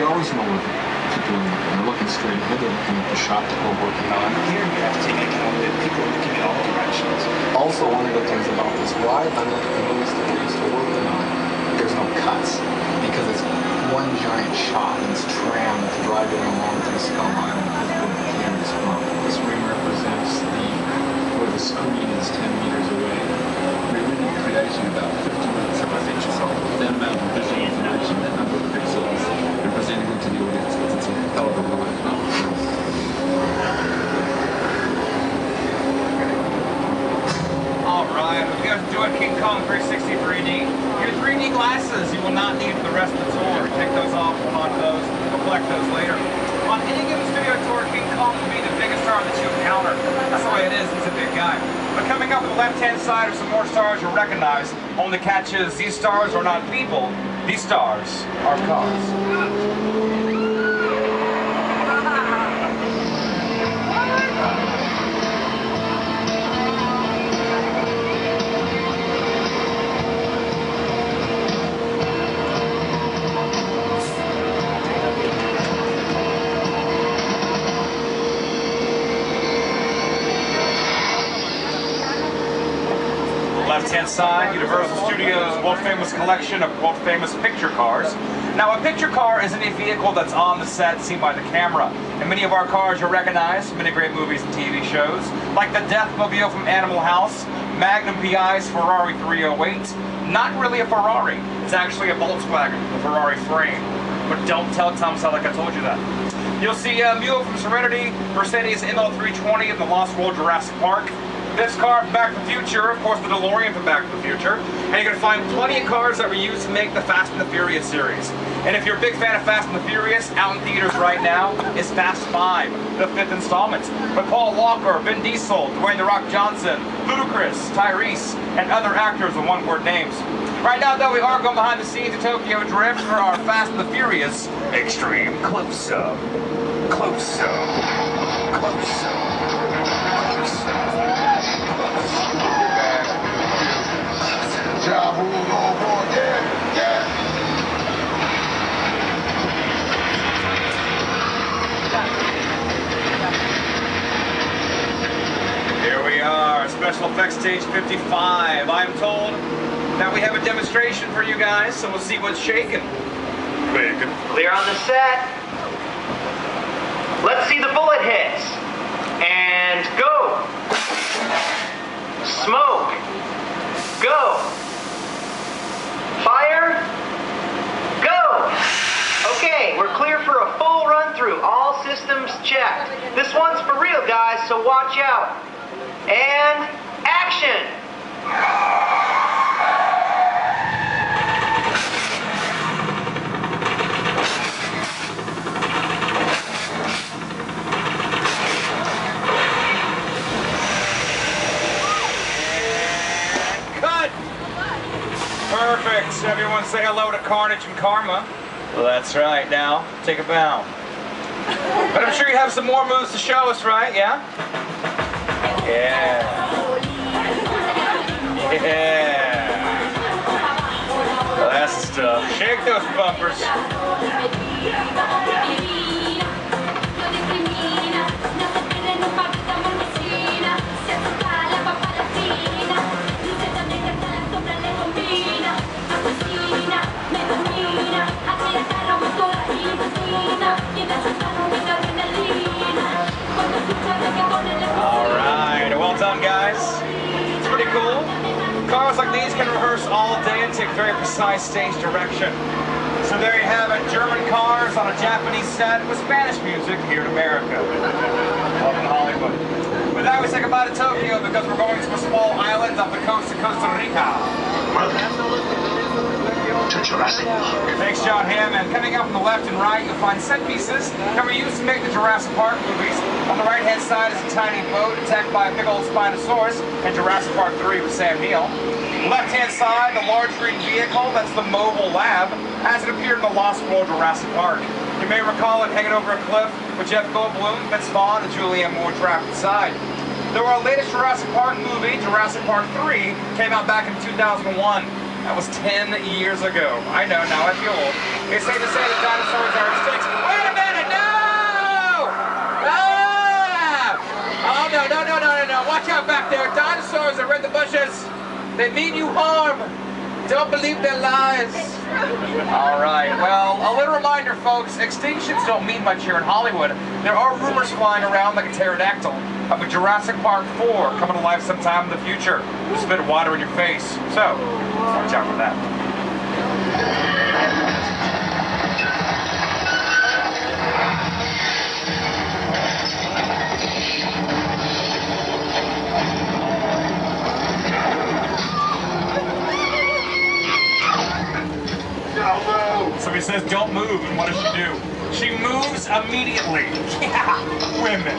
always know what people are looking. They're looking straight ahead. They're looking at the shot that we're working on. Here you have to take into account that people are looking in all directions. Also, one of the things about this ride, unlike the movies that we used to work on, there's no cuts because it's one giant shot. And it's tram that's driving along through Skull Island is where the camera's from. This ring represents where the screen is 10 meters away. We're really creating about 50 minutes of feature film. That amount of visual information, that number of pixels, and presenting them to the audience because it's a hell of a ride. Alright, if you guys enjoyed King Kong 360 3D, your 3D glasses you will not need for the rest of the tour. Take those off, hold on to those, we'll collect those later. On any given studio tour, King Kong will be the biggest star that you encounter. That's the way it is, he's a big guy. But coming up on the left-hand side are some more stars you'll recognize. Only catch is these stars are not people, these stars are cars. Left-hand side, Universal Studios' world-famous collection of world-famous picture cars. Now, a picture car isn't a vehicle that's on the set, seen by the camera. And many of our cars you'll recognize from many great movies and TV shows, like the Deathmobile from Animal House, Magnum PI's Ferrari 308. Not really a Ferrari, it's actually a Volkswagen, the Ferrari frame. But don't tell Tom Selleck I told you that. You'll see Mule from Serenity, Mercedes ML 320 in the Lost World Jurassic Park. This car from Back to the Future, of course the DeLorean from Back to the Future, and you're going to find plenty of cars that were used to make the Fast and the Furious series. And if you're a big fan of Fast and the Furious, out in theaters right now is Fast 5, the 5th installment, with Paul Walker, Vin Diesel, Dwayne The Rock Johnson, Ludacris, Tyrese, and other actors with one-word names. Right now, though, we are going behind the scenes of Tokyo Drift for our Fast and the Furious Extreme Close-Up. Close-Up. Close-Up. Here we are, Special Effects Stage 55. I'm told that we have a demonstration for you guys, so we'll see what's shaking. Clear on the set. Let's see the bullet hits. And go. Smoke. Go. Fire. Go. Okay, we're clear for a full run through. All systems checked. This one's for real, guys, so watch out. And action. Perfect. Everyone say hello to Carnage and Karma. Well, that's right. Now, take a bow. But I'm sure you have some more moves to show us, right? Yeah? Yeah. Yeah. Well, that's the stuff. Shake those bumpers. Alright, well done guys. It's pretty cool. Cars like these can rehearse all day and take very precise stage direction. So there you have it, German cars on a Japanese set with Spanish music here in America. Up in Hollywood. But now we say goodbye to Tokyo because we're going to a small island off the coast of Costa Rica. To Jurassic Park. Thanks, John Hammond. Coming up on the left and right, you'll find set pieces that were used to make the Jurassic Park movies. On the right-hand side is a tiny boat attacked by a big old Spinosaurus in Jurassic Park 3 with Sam Neill. Left-hand side, the large green vehicle, that's the mobile lab, as it appeared in the Lost World Jurassic Park. You may recall it hanging over a cliff with Jeff Goldblum, Vince Vaughn, and Julianne Moore trapped inside. Though our latest Jurassic Park movie, Jurassic Park 3, came out back in 2001. That was 10 years ago. I know, now I feel old. It's safe to say that dinosaurs are extinct. out back there. Dinosaurs are in the bushes. They mean you harm. Don't believe their lies. All right, well, a little reminder, folks, extinctions don't mean much here in Hollywood. There are rumors flying around like a pterodactyl of a Jurassic Park 4 coming to life sometime in the future. Just spit water in your face. So, watch out for that. Somebody says, don't move, and what does she do? She moves immediately. Yeah, women.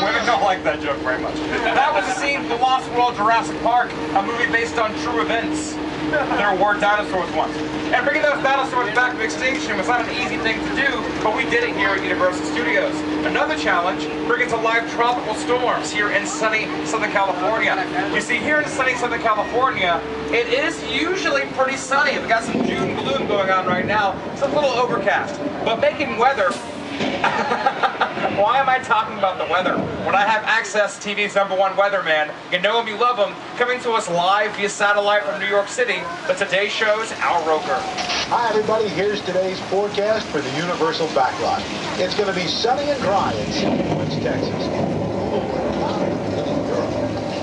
Women don't like that joke very much. That was a scene from The Lost World Jurassic Park, a movie based on true events. There were dinosaurs once. And bringing those dinosaurs back from extinction was not an easy thing to do, but we did it here at Universal Studios. Another challenge, bringing to life tropical storms here in sunny Southern California. You see, here in sunny Southern California, it is usually pretty sunny. We've got some June gloom going on right now. It's a little overcast, but making weather. Why am I talking about the weather when I have Access TV's #1 weatherman? You know him, you love him, coming to us live via satellite from New York City. The Today Show's Al Roker. Hi everybody, here's today's forecast for the Universal Backlot. It's going to be sunny and dry in St. Louis, Texas.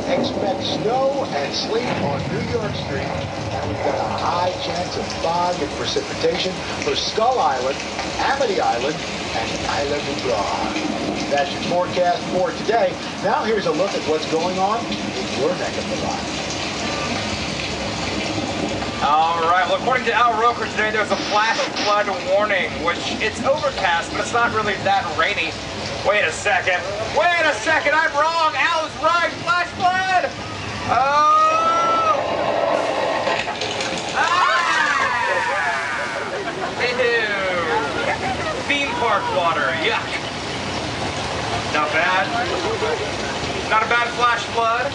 Expect snow and sleet on New York Street, and we've got a high chance of fog and precipitation for Skull Island, Amity Island, and Isla Nublar. That's your forecast for today. Now here's a look at what's going on in your neck of the line. All right, well, according to Al Roker today, there's a flash flood warning, which it's overcast, but it's not really that rainy. Wait a second, I'm wrong. Al is right, flash flood. Oh! Ew. Theme park water, yuck. Not bad. Not a bad flash flood.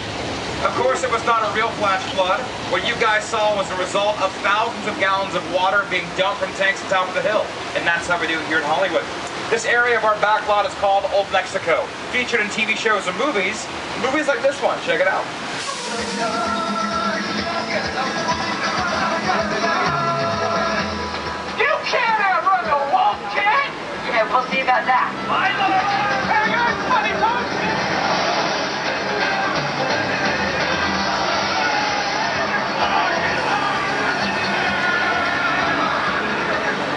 Of course, it was not a real flash flood. What you guys saw was the result of thousands of gallons of water being dumped from tanks on top of the hill. And that's how we do it here in Hollywood. This area of our backlot is called Old Mexico, featured in TV shows and movies. Movies like this one, check it out. You can't outrun the wolf, kid! Yeah, we'll see about that.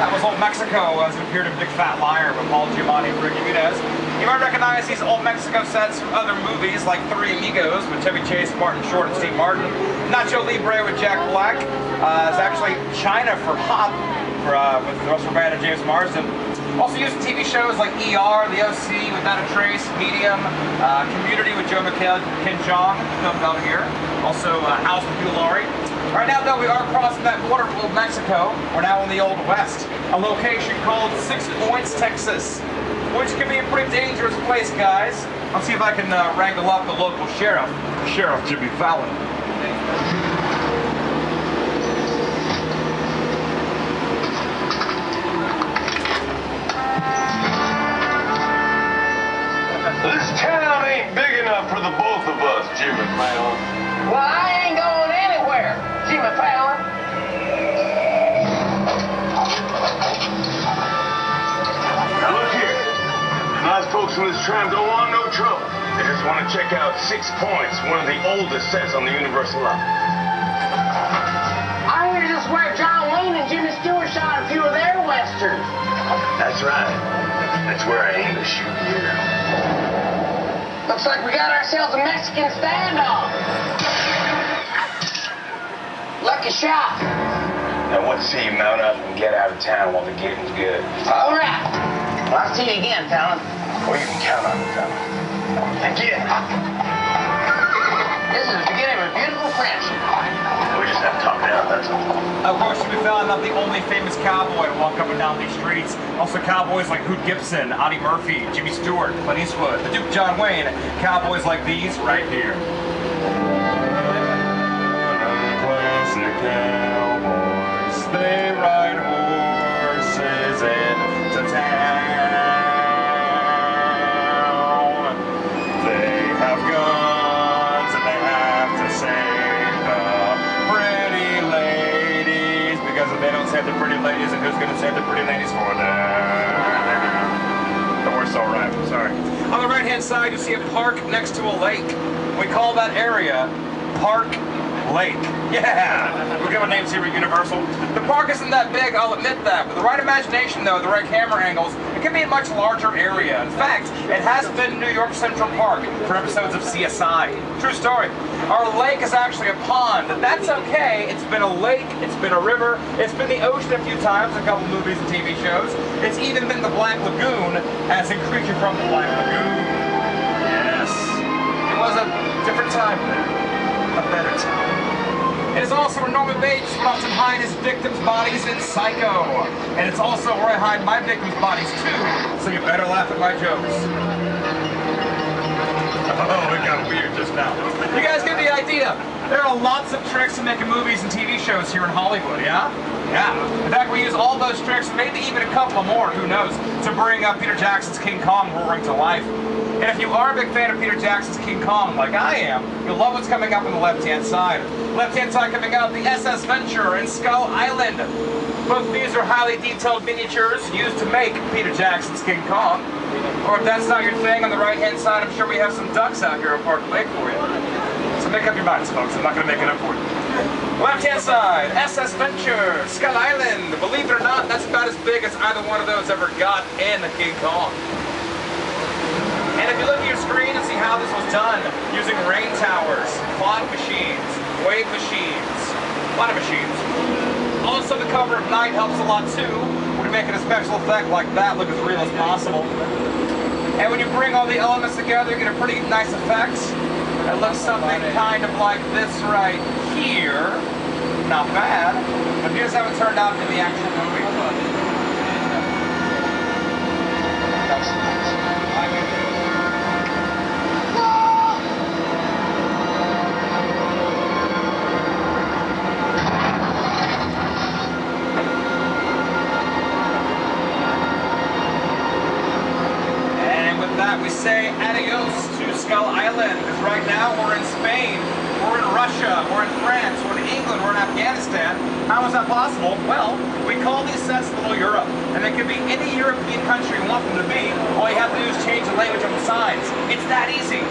That was Old Mexico, as it appeared in Big Fat Liar with Paul Giamatti and Ricky Munez. You might recognize these Old Mexico sets from other movies like Three Amigos with Chevy Chase, Martin Short, and Steve Martin. Nacho Libre with Jack Black. It's actually China for Hop with the rest of the band and James Marsden. Also used in TV shows like ER, The OC, Without a Trace, Medium, Community with Joe McHale, Ken Jeong, filmed out here. Also House with Hugh Laurie. Right now, though, we are crossing that border of Old Mexico. We're now in the Old West, a location called 6 Points, Texas, which can be a pretty dangerous place, guys. I'll see if I can wrangle up the local sheriff, Sheriff Jimmy Fallon. This town ain't big enough for the both of us, Jimmy Fallon. Well, I ain't going anywhere, Jimmy Fallon. Now look here. Nice folks in this tram don't want no trouble. They just want to check out 6 Points, one of the oldest sets on the Universal line. I hear this is where John Wayne and Jimmy Stewart shot a few of their westerns. That's right. That's where I aim to shoot here. Looks like we got ourselves a Mexican standoff. Lucky shot. Now what say you mount up and get out of town while the getting's good? All right. Well, I'll see you again, Fallon. Well, you can count on me, fella. Again. This is the beginning of a beautiful friendship. We just have to talk it out, that's all. Of course, Jimmy Fallon, not the only famous cowboy to walk up and down these streets. Also cowboys like Hoot Gibson, Audie Murphy, Jimmy Stewart, Clint Eastwood, the Duke John Wayne, cowboys like these right here. Classic cowboys, they ride horses into town. the pretty ladies, and who's going to save the pretty ladies for them? The worst all right, sorry. On the right-hand side, you see a park next to a lake. We call that area Park Lake. Yeah! We'll give our names here at Universal. The park isn't that big, I'll admit that. With the right imagination, though, the right camera angles, it can be a much larger area. In fact, it has been New York Central Park for episodes of CSI. True story. Our lake is actually a pond. That's okay. It's been a lake, it's been a river, it's been the ocean a few times, a couple movies and TV shows. It's even been the Black Lagoon as a creature from the Black Lagoon. Yes. It was a different time then. A better time. It is also where Norman Bates would often hide his victims' bodies in Psycho. And it's also where I hide my victims' bodies too, so you better laugh at my jokes. Oh, it got weird just now. You guys get the idea. There are lots of tricks in making movies and TV shows here in Hollywood, yeah? Yeah. In fact, we use all those tricks, maybe even a couple more, who knows, to bring up Peter Jackson's King Kong roaring to life. And if you are a big fan of Peter Jackson's King Kong, like I am, you'll love what's coming up on the left-hand side. Left-hand side coming up, the SS Venture and Skull Island. Both of these are highly detailed miniatures used to make Peter Jackson's King Kong. Or if that's not your thing, on the right-hand side, I'm sure we have some ducks out here at Park Lake for you. So make up your minds, folks. I'm not going to make it up for you. Left-hand side, SS Venture, Skull Island. Believe it or not, that's about as big as either one of those ever got in King Kong. And if you look at your screen and see how this was done, using rain towers, fog machines, wave machines, a lot of machines. Also, the cover of night helps a lot too. We're making a special effect like that look as real as possible. And when you bring all the elements together, you get a pretty nice effect. It looks something kind of like this right here. Not bad. But here's how it turned out in the actual movie. We say adios to Skull Island, because right now we're in Spain, we're in Russia, we're in France, we're in England, we're in Afghanistan. How is that possible? Well, we call these sets Little Europe, and they can be any European country you want them to be. All you have to do is change the language on the signs. It's that easy.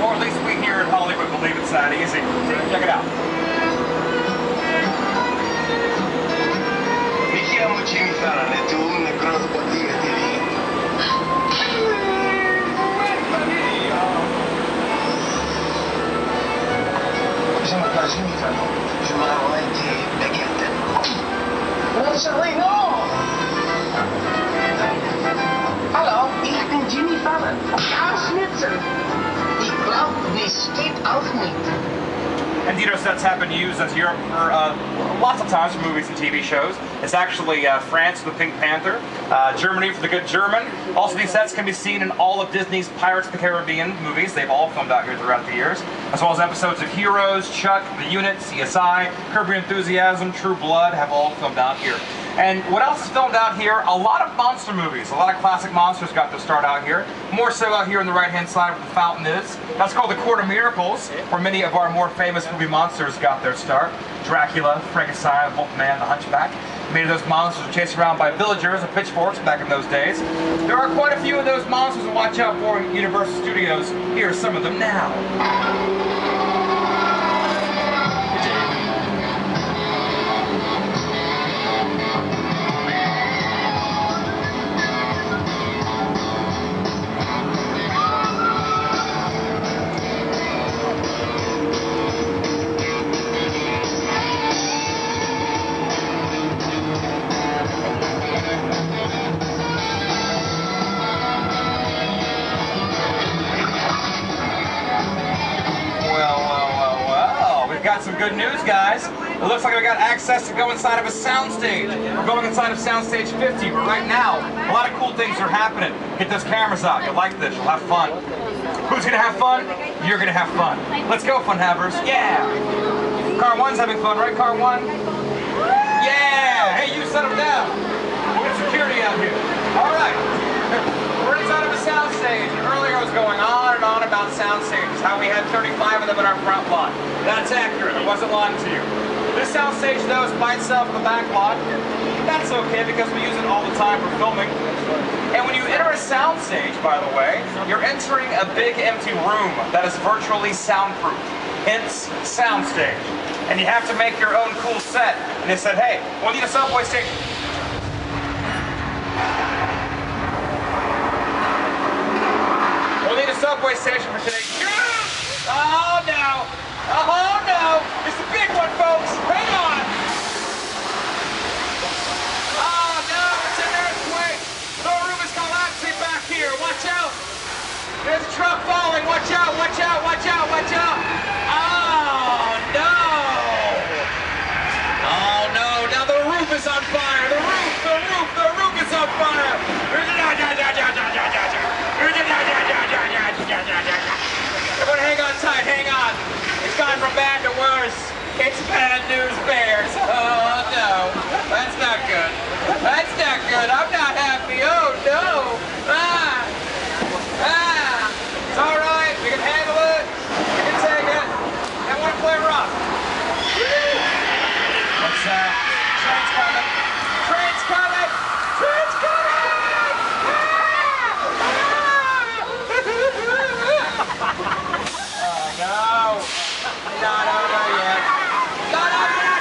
Or at least we here in Hollywood believe it's that easy. Check it out. Mi chiamo Jimmy Fallon e tu una grossa bottiglia di vino. Je m'appelle Jimmy Fallon. Je m'appelle Baguette. Non, Charlie, non! Hallo, ich bin Jimmy Fallon. Karl Schnitzel. Ich glaub, die steht auf mich. And Dino sets have been used as Europe for lots of times for movies and TV shows. It's actually France for the Pink Panther, Germany for the Good German. Also, these sets can be seen in all of Disney's Pirates of the Caribbean movies. They've all filmed out here throughout the years, as well as episodes of Heroes, Chuck, The Unit, CSI, Curb Your Enthusiasm, True Blood have all filmed out here. And what else is filmed out here? A lot of monster movies. A lot of classic monsters got to start out here. More so out here on the right-hand side where the fountain is. That's called the Court of Miracles, where many of our more famous movie monsters got their start. Dracula, Frankenstein, Wolfman, the Hunchback. Many of those monsters were chased around by villagers with pitchforks back in those days. There are quite a few of those monsters to watch out for in Universal Studios. Here are some of them now. Some good news, guys. It looks like we got access to go inside of a soundstage. We're going inside of Soundstage 50, but right now, a lot of cool things are happening. Get those cameras out. You'll like this. You'll have fun. Who's gonna have fun? You're gonna have fun. Let's go, fun havers. Yeah. Car 1's having fun, right, Car 1? Yeah. Hey, you set them down. We'll get security out here. All right. We're inside of a soundstage. Earlier I was going on and on about soundstages, how we had 35 of them in our front lot. That's accurate. I wasn't lying to you. This soundstage, though, is by itself in the back lot. okay because we use it all the time for filming. And when you enter a soundstage, by the way, you're entering a big empty room that is virtually soundproof. Hence, soundstage. And you have to make your own cool set. And they said, hey, we'll need a subway station. We'll need a subway station for today. Oh no! Oh no! It's a big one, folks! Hang on! Oh no! It's an earthquake! The roof is collapsing back here! Watch out! There's a truck falling! Watch out! Watch out! Watch out! Watch out! Oh no! Oh no! Now the roof is on fire! The roof is on fire! Everyone hang on tight, hang on. It's gone from bad to worse. It's bad news bears. Oh no, that's not good. That's not good. I'm not happy. Oh no. It's all right. We can handle it. We can take it. I want to play rough. What's that? Train's coming. Train's coming. Train's coming. No, not over yet. Not over yet.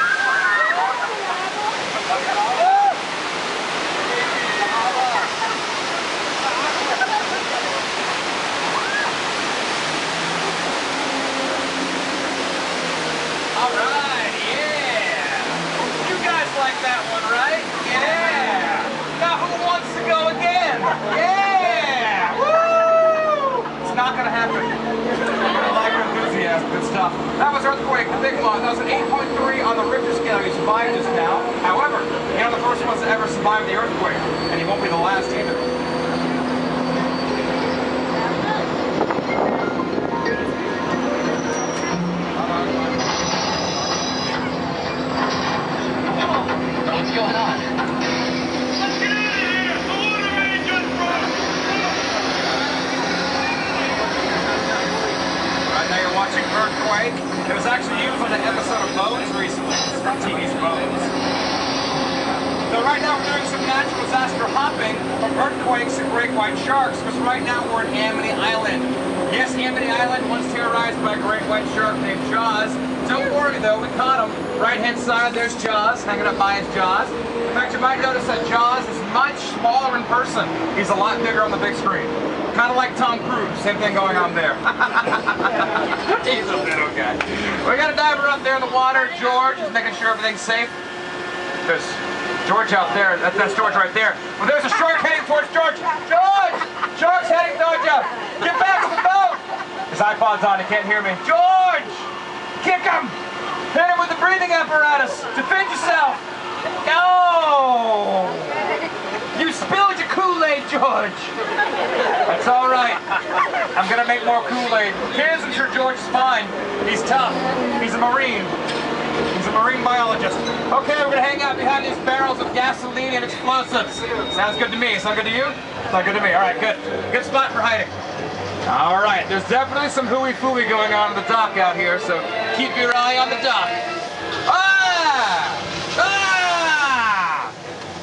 All right, yeah. You guys like that one, right? Yeah. Now who wants to go again? Yeah. Woo! It's not gonna happen. Good stuff. That was Earthquake, the big one. That was an 8.3 on the Richter scale. He survived just now. However, he's one of the first ones to ever survive the earthquake, and he won't be the last either. What's going on? Let's get out of here! The water main just broke! Right now you're watching Earthquake. It was actually used on an episode of Bones recently. It's from TV's Bones. So right now we're doing some natural disaster hopping from earthquakes to great white sharks, because right now we're in Amity Island. Yes, Amity Island was terrorized by a great white shark named Jaws. Don't worry though, we caught him. Right hand side, there's Jaws, hanging up by his jaws. In fact, you might notice that Jaws is much smaller in person. He's a lot bigger on the big screen. Kind of like Tom Cruise, same thing going on there. He's a little guy. We got a diver up there in the water. George is making sure everything's safe. There's George out there. That's George right there. Well, there's a shark heading towards George. George! Shark's heading towards you. Get back to the boat. His iPod's on. He can't hear me. George! Kick him! Hit him with the breathing apparatus. Defend yourself. No! You spilled your Kool-Aid, George. That's all right. I'm gonna make more Kool-Aid. Here's I'm sure George is fine. He's tough. He's a Marine. He's a marine biologist. Okay, we're gonna hang out behind these barrels of gasoline and explosives. Sounds good to me. Sound good to you? Sound good to me. All right, good. Good spot for hiding. All right, there's definitely some hooey-fooey going on in the dock out here, so keep your eye on the dock. Ah! Ah!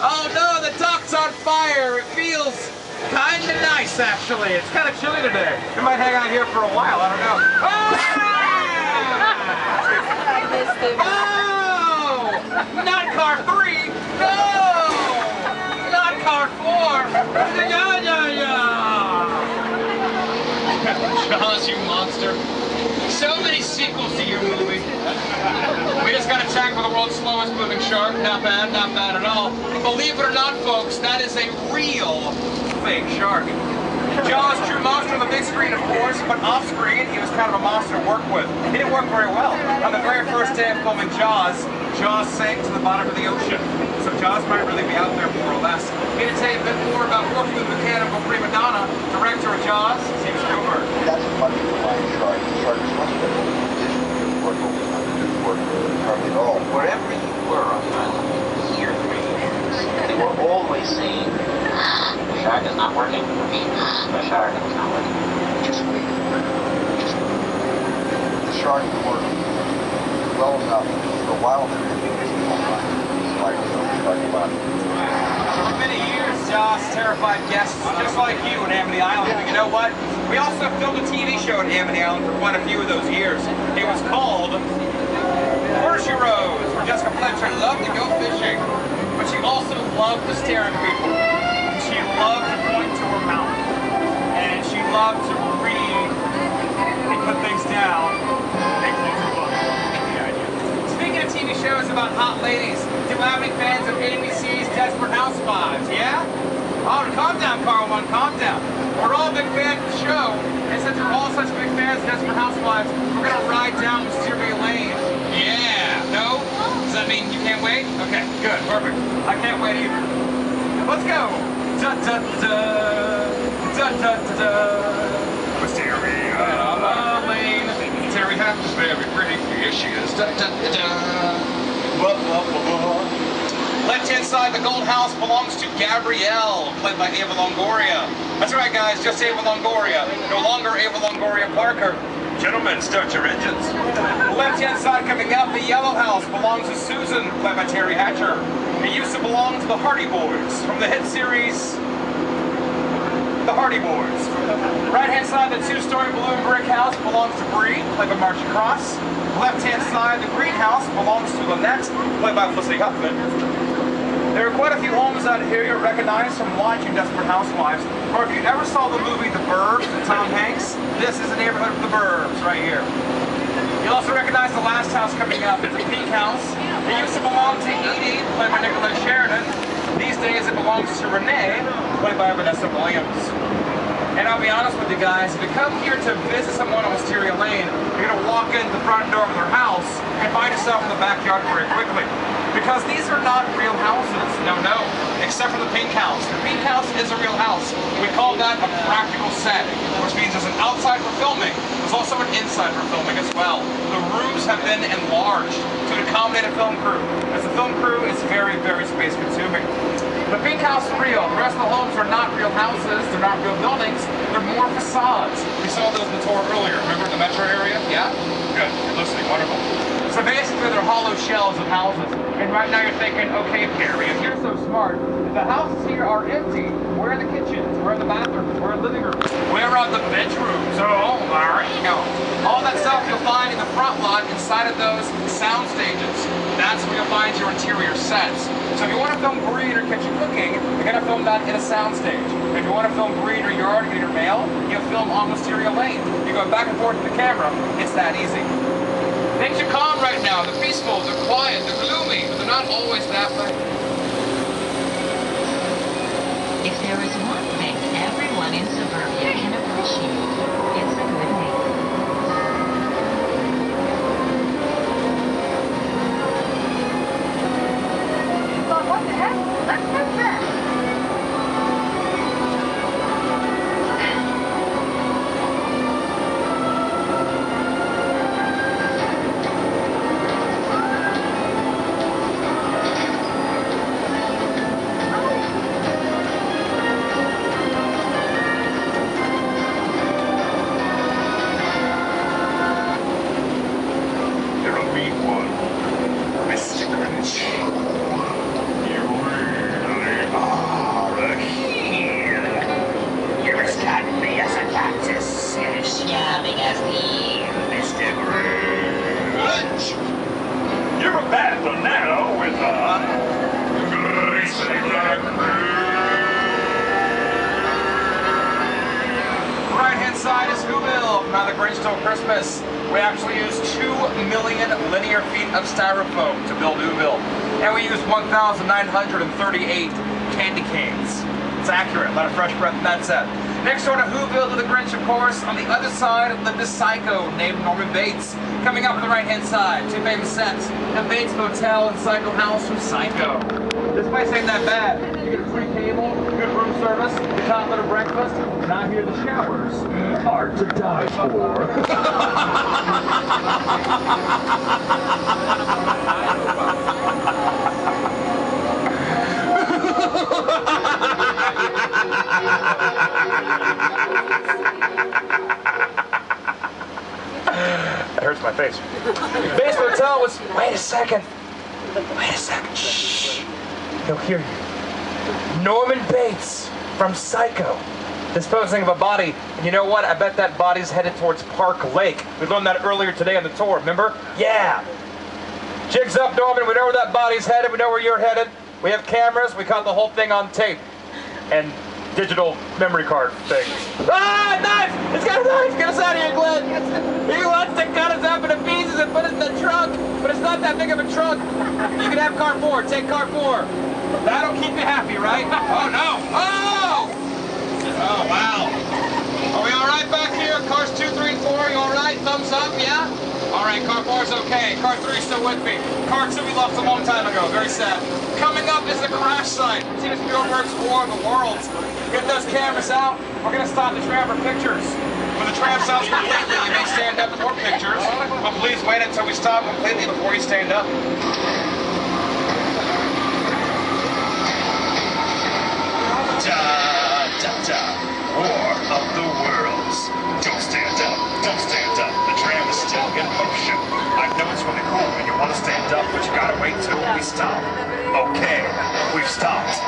Oh no, the dock's on fire. It feels kind of nice, actually. It's kind of chilly today. We might hang out here for a while. I don't know. Ah! Oh! Not car 3! No! Not car 4! Jaws, you monster. So many sequels to your movie. We just got attacked by the world's slowest moving shark. Not bad at all. But believe it or not, folks, that is a real fake shark. Jaws drew monster on the big screen, of course, but off screen, he was kind of a monster to work with. He didn't work very well. On the very first day of filming Jaws sank to the bottom of the ocean. So Jaws might really be out there more or less. Here to tell you a bit more about working with mechanical prima donna, director of Jaws, Steve Spielberg. That's much of my shark. The shark is much better. Didn't work hardly at all. Wherever you were on the island, here they were always saying, the shark is not working. The shark is not working. Just wait. Just wait. The shark worked well enough for a while there. Like the shark body. For many years, Josh terrified guests just like you in Amity Island. But you know what? We also filmed a TV show at Amity Island for quite a few of those years. It was called Horseshoe Rose, where Jessica Fletcher loved to go fishing, but she also loved to stare at people. She loved to point to her mouth, and she loved to read and put things down. Speaking of TV shows about hot ladies, do we have any fans of ABC's Desperate Housewives? Yeah? Oh, calm down, Carl. Calm down. We're all big fans of the show, and since we're all such big fans of Desperate Housewives, we're gonna ride down Wisteria Lane. Yeah. No? Does that mean you can't wait? Okay, good, perfect. I can't wait either. Let's go. Da da da da da da da. Wisteria Lane. Terry Hatton's very pretty. Here she is. Da da da da. Blah, blah, blah, blah. Left-hand side, the gold house belongs to Gabrielle, played by Ava Longoria. That's right, guys, just Ava Longoria. No longer Ava Longoria Parker. Gentlemen, start your engines. Left-hand side coming out, the yellow house belongs to Susan, played by Terry Hatcher. It used to belong to the Hardy Boys from the hit series The Hardy Boys. Right-hand side, the two-story balloon brick house belongs to Bree, played by Marcia Cross. Left-hand side, the greenhouse belongs to Lynette, played by Felicity Huffman. There are quite a few homes out here you'll recognize from watching Desperate Housewives, or if you ever saw the movie The Burbs with Tom Hanks, this is the neighborhood of The Burbs right here. You'll also recognize the last house coming up. It's a pink house. It used to belong to Edie, played by Nicolette Sheridan. These days it belongs to Renee, played by Vanessa Williams. And I'll be honest with you guys, if you come here to visit someone on Wisteria Lane, you're going to walk into the front door of their house and find yourself in the backyard very quickly. Because these are not real houses. No, except for the pink house. The pink house is a real house. We call that a practical set, which means there's an outside for filming. There's also an inside for filming as well. The rooms have been enlarged to accommodate a film crew, as the film crew is very, very space consuming. The pink house is real. The rest of the homes are not real houses. They're not real buildings. They're more facades. We saw those in the tour earlier. Remember the metro area? Yeah? Good. You're listening. Wonderful. So basically, they're hollow shells of houses. And right now you're thinking, okay, Perry, if you're so smart, if the houses here are empty, where are the kitchens? Where are the bathrooms? Where are the living rooms? Where are the bedrooms? Oh, there you go. All that stuff you'll find in the front lot inside of those sound stages. That's where you'll find your interior sets. So if you want to film Breed or Kitchen Cooking, you're going to film that in a sound stage. If you want to film Breed or Yard, get your mail, you film on Wisteria Lane. You go back and forth with the camera. It's that easy. Things are calm right now. They're peaceful, they're quiet, they're gloomy, but they're not always that way. If there is one thing everyone in suburbia can appreciate, it's a good neighbor. But what the heck? Let's get that. Christmas, we actually used 2 million linear feet of styrofoam to build Whoville, and we used 1,938 candy canes. It's accurate, a lot of fresh breath in that set. Next door to Whoville to the Grinch, of course, on the other side lived a psycho named Norman Bates. Coming up on the right-hand side, 2 famous sets, the Bates Motel and Psycho House from Psycho. This place ain't that bad. You get free cable, good room service, the top little breakfast, and I hear the showers are to die for. That hurts my face. Bates Motel was... Wait a second. Shh. He'll hear you. Norman Bates from Psycho, disposing of a body. And you know what? I bet that body's headed towards Park Lake. We learned that earlier today on the tour, remember? Yeah. Jig's up, Norman. We know where that body's headed. We know where you're headed. We have cameras. We caught the whole thing on tape. And digital memory card thing. Ah, knife! It's got a knife! Get us out of here, Glenn! He wants to cut us up into pieces and put it in the trunk, but it's not that big of a trunk. You can have car 4. Take car 4. That'll keep you happy, right? Oh, no! Oh! Oh, wow. Are we all right back here? Cars 2, 3, and 4, you all right? Thumbs up, yeah? All right, car 4's okay. Car 3's still with me. Car 2 we lost a long time ago. Very sad. Coming up is the crash site. Steven Spielberg's War of the Worlds. Get those cameras out. We're going to stop the tram for pictures. When the tram stops completely, you may stand up for pictures. But please wait until we stop completely before you stand up. War of the Worlds. Don't stand up. Don't stand up. The tram is still in motion. I know it's really cool and you want to stand up, but you gotta wait till we stop. Okay, we've stopped.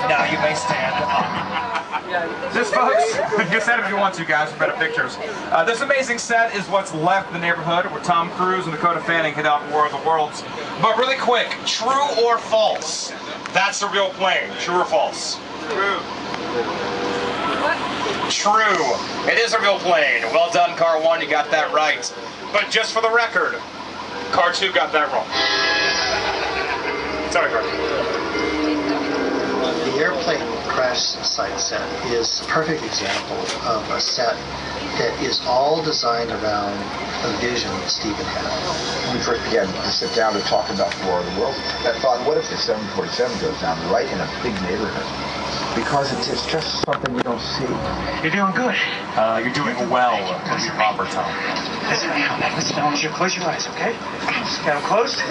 Now you may stand up. This, folks, you said if you want to, guys, for better pictures. This amazing set is what's left in the neighborhood where Tom Cruise and Dakota Fanning hit out War of the Worlds. But really quick, true or false? That's the real plane. True or false? True. True. It is a real plane. Well done, car 1. You got that right. But just for the record, car 2 got that wrong. Sorry, car 2. The airplane crash site set is a perfect example of a set that is all designed around a vision that Steven had. When we first began to sit down to talk about War of the Worlds, I thought, what if the 747 goes down right in a big neighborhood? Because it's just something we don't see. You're doing good. You're doing well, to be proper, Tom. Listen, I want you to close your eyes, okay? Got them closed?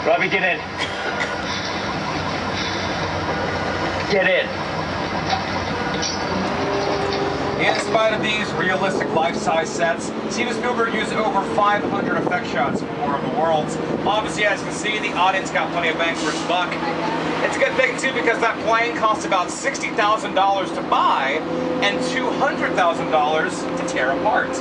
Robbie, get in. Get in. In spite of these realistic life-size sets, Steven Spielberg used over 500 effect shots for War of the Worlds. Obviously, as you can see, the audience got plenty of bang for its buck. It's a good thing, too, because that plane cost about $60,000 to buy and $200,000 to tear apart.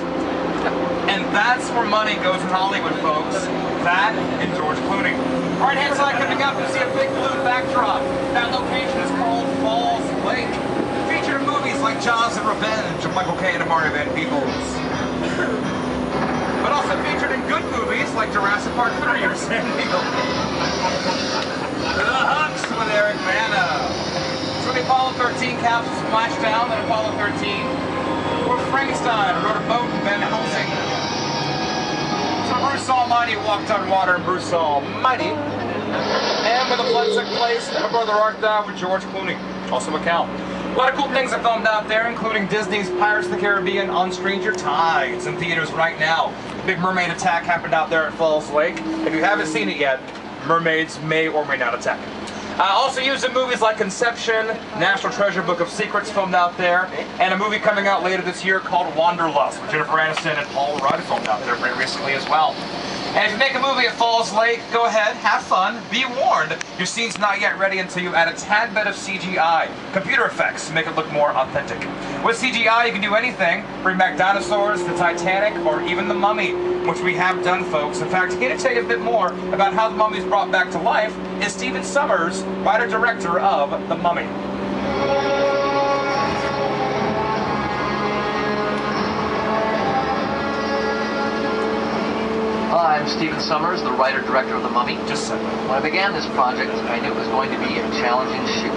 And that's where money goes in Hollywood, folks. That and George Clooney. Right-hand side coming up, you see a big blue backdrop. That location is called Falls Lake. Featured in movies like Jaws and Revenge of Michael Caine and Mario Van Peebles. But also featured in good movies like Jurassic Park 3 or San Diego. The Hunks with Eric Bana. So the Apollo 13 capsule splashed down at Apollo 13. Or Frankenstein rode a boat in Van Helsing. So Bruce Almighty walked on water and Bruce Almighty. And when the blood took place, Never Brother Art Thou with George Clooney. Also Macau. A lot of cool things are filmed out there, including Disney's Pirates of the Caribbean on Stranger Tides in theaters right now. Big mermaid attack happened out there at Falls Lake. If you haven't seen it yet, mermaids may or may not attack. Also used in movies like Conception, National Treasure Book of Secrets filmed out there, and a movie coming out later this year called Wanderlust with Jennifer Aniston and Paul Rudd filmed out there pretty recently as well. And if you make a movie at Falls Lake, go ahead, have fun, be warned, your scene's not yet ready until you add a tad bit of CGI, computer effects, to make it look more authentic. With CGI, you can do anything, bring back dinosaurs, the Titanic, or even the Mummy, which we have done, folks. In fact, here to tell you a bit more about how the Mummy is brought back to life is Stephen Sommers, writer-director of The Mummy. Hi, I'm Stephen Sommers, the writer-director of The Mummy. Just so. When I began this project, I knew it was going to be a challenging shoot.